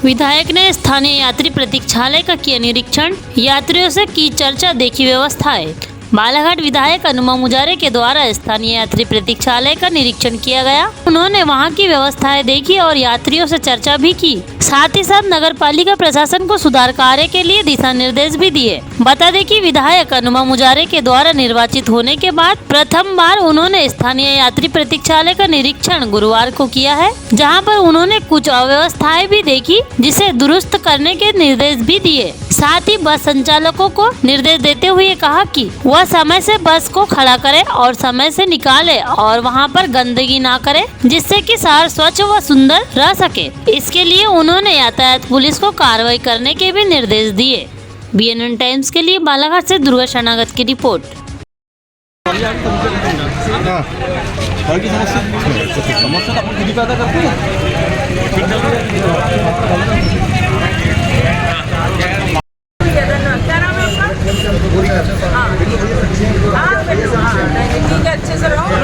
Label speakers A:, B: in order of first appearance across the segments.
A: विधायक ने स्थानीय यात्री प्रतीक्षालय का किया निरीक्षण, यात्रियों से की चर्चा, देखी व्यवस्थाएं। बालाघाट विधायक अनुमा मुजारे के द्वारा स्थानीय यात्री प्रतीक्षालय का निरीक्षण किया गया। उन्होंने वहां की व्यवस्थाएं देखी और यात्रियों से चर्चा भी की। साथ ही साथ नगर पालिका प्रशासन को सुधार कार्य के लिए दिशा निर्देश भी दिए। बता दें कि विधायक अनुमा मुजारे के द्वारा निर्वाचित होने के बाद प्रथम बार उन्होंने स्थानीय यात्री प्रतीक्षालय का निरीक्षण गुरुवार को किया है, जहां पर उन्होंने कुछ अव्यवस्थाएं भी देखी, जिसे दुरुस्त करने के निर्देश भी दिए। साथ ही बस संचालकों को निर्देश देते हुए कहा कि वह समय से बस को खड़ा करे और समय से निकाले और वहां पर गंदगी ना करे, जिससे कि शहर स्वच्छ व सुंदर रह सके। इसके लिए उन्होंने यातायात पुलिस को कार्रवाई करने के भी निर्देश दिए। BNN टाइम्स के लिए बालाघाट से दुर्गा शरणागत की रिपोर्ट।
B: अच्छे से रहो।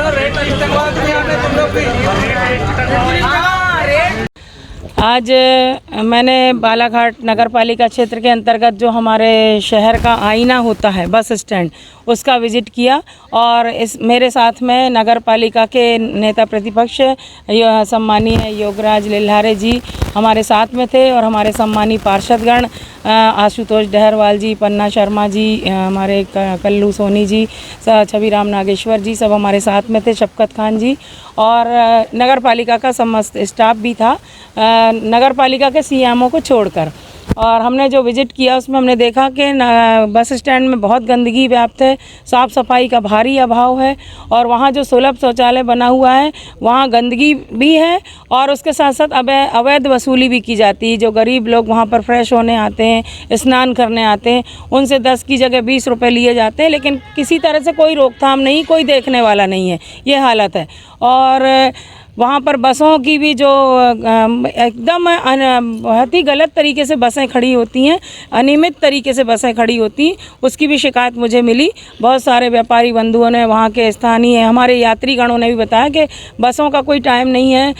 B: आज मैंने बालाघाट नगर पालिका क्षेत्र के अंतर्गत जो हमारे शहर का आईना होता है बस स्टैंड, उसका विजिट किया और मेरे साथ में नगर पालिका के नेता प्रतिपक्ष सम्मानीय योगराज लिल्हारे जी हमारे साथ में थे और हमारे सम्मानीय पार्षदगण आशुतोष डहरवाल जी, पन्ना शर्मा जी, हमारे कल्लू सोनी जी, छवि राम नागेश्वर जी, सब हमारे साथ में थे, शफकत खान जी और नगर पालिका का समस्त स्टाफ भी था, नगर पालिका के CMO को छोड़कर। और हमने जो विज़िट किया उसमें हमने देखा कि बस स्टैंड में बहुत गंदगी व्याप्त है, साफ़ सफाई का भारी अभाव है और वहाँ जो सुलभ शौचालय बना हुआ है वहाँ गंदगी भी है और उसके साथ साथ अवैध वसूली भी की जाती है। जो गरीब लोग वहाँ पर फ्रेश होने आते हैं, स्नान करने आते हैं, उनसे 10 की जगह 20 रुपये लिए जाते हैं, लेकिन किसी तरह से कोई रोकथाम नहीं, कोई देखने वाला नहीं है, ये हालत है। और वहाँ पर बसों की भी जो एकदम बहुत ही गलत तरीके से बसें खड़ी होती हैं, अनियमित तरीके से बसें खड़ी होती, उसकी भी शिकायत मुझे मिली। बहुत सारे व्यापारी बंधुओं ने, वहाँ के स्थानीय हमारे यात्रीगणों ने भी बताया कि बसों का कोई टाइम नहीं है,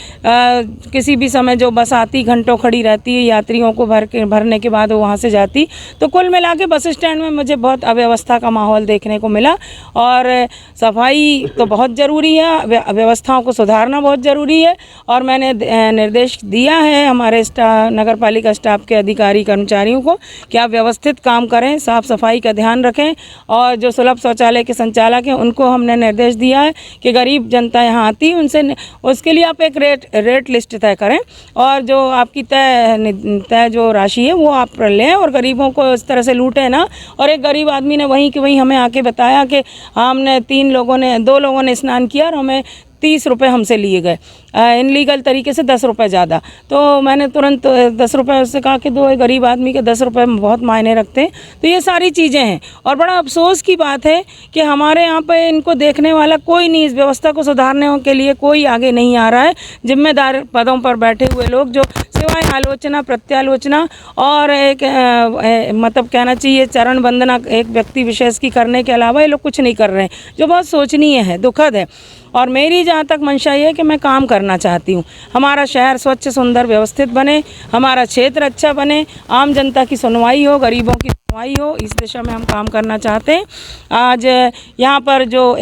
B: किसी भी समय जो बस आती घंटों खड़ी रहती है, यात्रियों को भरने के बाद वो वहाँ से जाती। तो कुल मिला के बस स्टैंड में मुझे बहुत अव्यवस्था का माहौल देखने को मिला और सफाई तो बहुत ज़रूरी है, व्यवस्थाओं को सुधारना बहुत ज़रूरी है और मैंने निर्देश दिया है हमारे नगर पालिका स्टाफ के अधिकारी कर्मचारियों को कि आप व्यवस्थित काम करें, साफ़ सफाई का ध्यान रखें और जो सुलभ शौचालय के संचालक हैं उनको हमने निर्देश दिया है कि गरीब जनता यहाँ आती है उनसे उसके लिए आप एक रेट लिस्ट तय करें और जो आपकी तय जो राशि है वो आप लें और गरीबों को इस तरह से लूटें ना। और एक गरीब आदमी ने वहीं के वहीं हमें आके बताया कि हमने 2 लोगों ने स्नान किया और हमें 30 रुपये हमसे लिए गए, इनलीगल तरीके से 10 रुपये ज़्यादा। तो मैंने तुरंत 10 रुपये उससे कहा कि दो गरीब आदमी के 10 रुपये में बहुत मायने रखते हैं। तो ये सारी चीज़ें हैं और बड़ा अफसोस की बात है कि हमारे यहाँ पे इनको देखने वाला कोई नहीं, इस व्यवस्था को सुधारने के लिए कोई आगे नहीं आ रहा है। जिम्मेदार पदों पर बैठे हुए लोग जो सिवाय आलोचना प्रत्यालोचना और एक मतलब कहना चाहिए चरण वंदना एक व्यक्ति विशेष की करने के अलावा ये लोग कुछ नहीं कर रहे हैं, जो बहुत सोचनीय है, दुखद है। और मेरी जहाँ तक मंशा ये है कि मैं काम करना चाहती हूँ, हमारा शहर स्वच्छ सुंदर व्यवस्थित बने, हमारा क्षेत्र अच्छा बने, आम जनता की सुनवाई हो, गरीबों की सुनवाई हो, इस दिशा में हम काम करना चाहते हैं। आज यहाँ पर जो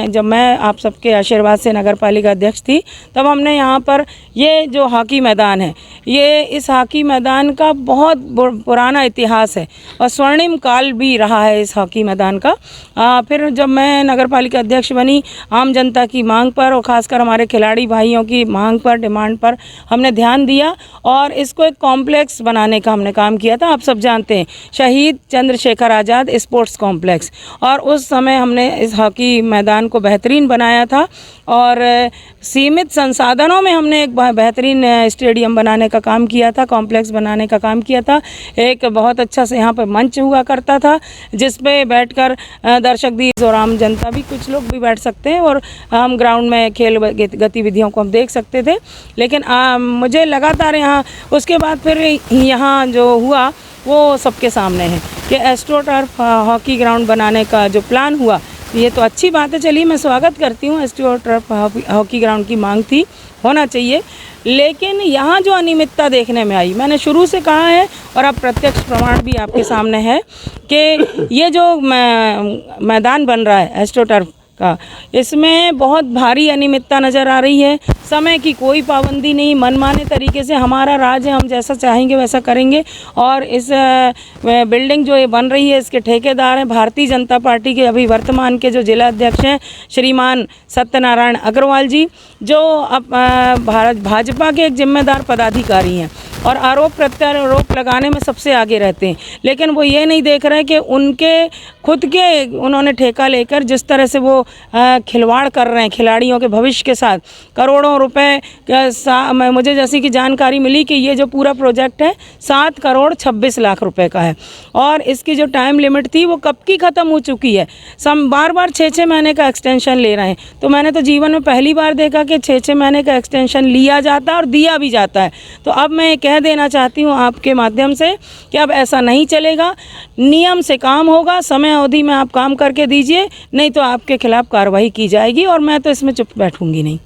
B: जब मैं आप सबके आशीर्वाद से नगर पालिका अध्यक्ष थी तब हमने यहाँ पर ये जो हॉकी मैदान है, इस हॉकी मैदान का बहुत पुराना इतिहास है और स्वर्णिम काल भी रहा है इस हॉकी मैदान का। फिर जब मैं नगर पालिका अध्यक्ष बनी, आम जनता की मांग पर और ख़ासकर हमारे खिलाड़ी भाइयों की मांग पर, डिमांड पर हमने ध्यान दिया और इसको एक कॉम्प्लेक्स बनाने का हमने काम किया था। आप सब जानते हैं शहीद चंद्रशेखर आज़ाद स्पोर्ट्स कॉम्प्लेक्स, और उस समय हमने इस हॉकी मैदान को बेहतरीन बनाया था और सीमित संसाधनों में हमने एक बेहतरीन स्टेडियम बनाने का काम किया था, कॉम्प्लेक्स बनाने का काम किया था। एक बहुत अच्छा से यहाँ पर मंच हुआ करता था जिस पे बैठकर दर्शक भी और आम जनता भी, कुछ लोग भी बैठ सकते हैं और हम ग्राउंड में खेल गतिविधियों को हम देख सकते थे। लेकिन मुझे लगातार यहाँ उसके बाद फिर यहाँ जो हुआ वो सबके सामने है कि एस्ट्रोटर्फ हॉकी ग्राउंड बनाने का जो प्लान हुआ ये तो अच्छी बात है, चलिए मैं स्वागत करती हूँ। एसटी और टर्फ हॉकी ग्राउंड की मांग थी, होना चाहिए, लेकिन यहाँ जो अनियमितता देखने में आई, मैंने शुरू से कहा है और अब प्रत्यक्ष प्रमाण भी आपके सामने है कि ये जो मैदान बन रहा है एस्ट्रो टर्फ का, इसमें बहुत भारी अनियमितता नज़र आ रही है। समय की कोई पाबंदी नहीं, मनमाने तरीके से हमारा राज है, हम जैसा चाहेंगे वैसा करेंगे। और इस बिल्डिंग जो ये बन रही है, इसके ठेकेदार हैं भारतीय जनता पार्टी के अभी वर्तमान के जो जिला अध्यक्ष हैं श्रीमान सत्यनारायण अग्रवाल जी, जो अब भाजपा के एक जिम्मेदार पदाधिकारी हैं और आरोप प्रत्यारोप लगाने में सबसे आगे रहते हैं। लेकिन वो ये नहीं देख रहे कि उनके खुद के उन्होंने ठेका लेकर जिस तरह से वो खिलवाड़ कर रहे हैं खिलाड़ियों के भविष्य के साथ, करोड़ों रुपए मुझे जैसी कि जानकारी मिली कि ये जो पूरा प्रोजेक्ट है 7 करोड़ 26 लाख रुपए का है और इसकी जो टाइम लिमिट थी वो कब की ख़त्म हो चुकी है। बार बार 6-6 महीने का एक्सटेंशन ले रहे हैं। तो मैंने तो जीवन में पहली बार देखा कि 6-6 महीने का एक्सटेंशन लिया जाता है और दिया भी जाता है। तो अब मैं कह देना चाहती हूँ आपके माध्यम से कि अब ऐसा नहीं चलेगा, नियम से काम होगा, समय अवधि में आप काम करके दीजिए, नहीं तो आपके खिलाफ कार्रवाई की जाएगी और मैं तो इसमें चुप बैठूंगी नहीं।